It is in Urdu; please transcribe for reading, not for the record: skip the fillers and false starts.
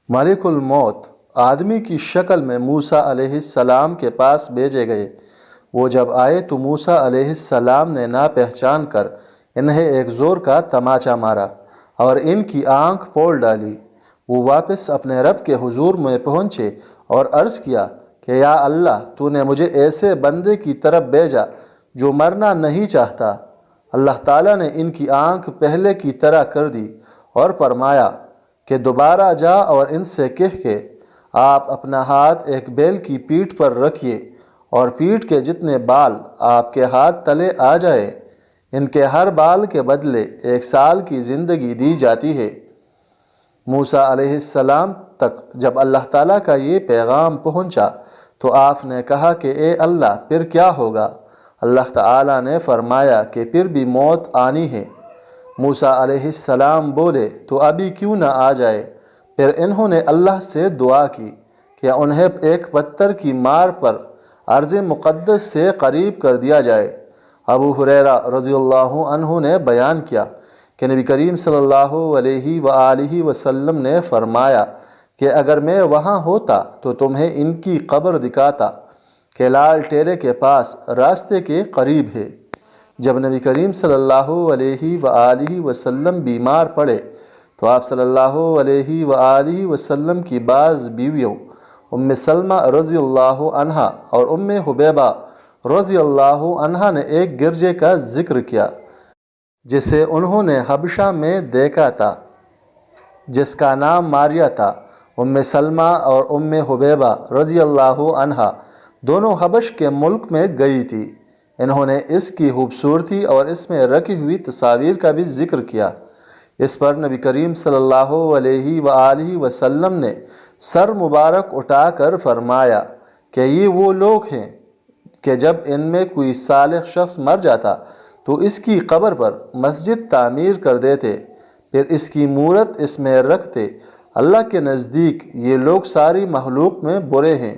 ملک الموت آدمی کی شکل میں موسیٰ علیہ السلام کے پاس بھیجے گئے۔ وہ جب آئے تو موسیٰ علیہ السلام نے نہ پہچان کر انہیں ایک زور کا تماچا مارا اور ان کی آنکھ پھوڑ ڈالی۔ وہ واپس اپنے رب کے حضور میں پہنچے اور عرض کیا کہ یا اللہ، تو نے مجھے ایسے بندے کی طرف بھیجا جو مرنا نہیں چاہتا۔ اللہ تعالیٰ نے ان کی آنکھ پہلے کی طرح کر دی اور فرمایا کہ دوبارہ جا اور ان سے کہہ کہ آپ اپنا ہاتھ ایک بیل کی پیٹھ پر رکھیے اور پیٹھ کے جتنے بال آپ کے ہاتھ تلے آ جائے، ان کے ہر بال کے بدلے 1 سال کی زندگی دی جاتی ہے۔ موسیٰ علیہ السلام تک جب اللہ تعالیٰ کا یہ پیغام پہنچا تو آپ نے کہا کہ اے اللہ، پھر کیا ہوگا؟ اللہ تعالیٰ نے فرمایا کہ پھر بھی موت آنی ہے۔ موسیٰ علیہ السلام بولے تو ابھی کیوں نہ آ جائے؟ پھر انہوں نے اللہ سے دعا کی کہ انہیں ایک پتھر کی مار پر ارض مقدس سے قریب کر دیا جائے۔ ابو ہریرہ رضی اللہ عنہ نے بیان کیا کہ نبی کریم صلی اللہ علیہ وآلہ وسلم نے فرمایا کہ اگر میں وہاں ہوتا تو تمہیں ان کی قبر دکھاتا کہ لال ٹیلے کے پاس راستے کے قریب ہے۔ جب نبی کریم صلی اللہ علیہ وآلہ وسلم بیمار پڑے تو آپ صلی اللہ علیہ وآلہ وسلم کی بعض بیویوں ام سلمہ رضی اللہ عنہا اور ام حبیبہ رضی اللہ عنہا نے ایک گرجے کا ذکر کیا جسے انہوں نے حبشہ میں دیکھا تھا، جس کا نام ماریہ تھا۔ ام سلمہ اور ام حبیبہ رضی اللہ عنہا دونوں حبش کے ملک میں گئی تھی۔ انہوں نے اس کی خوبصورتی اور اس میں رکھی ہوئی تصاویر کا بھی ذکر کیا۔ اس پر نبی کریم صلی اللہ علیہ وآلہ وسلم نے سر مبارک اٹھا کر فرمایا کہ یہ وہ لوگ ہیں کہ جب ان میں کوئی صالح شخص مر جاتا تو اس کی قبر پر مسجد تعمیر کر دیتے، پھر اس کی مورت اس میں رکھتے۔ اللہ کے نزدیک یہ لوگ ساری مخلوق میں برے ہیں۔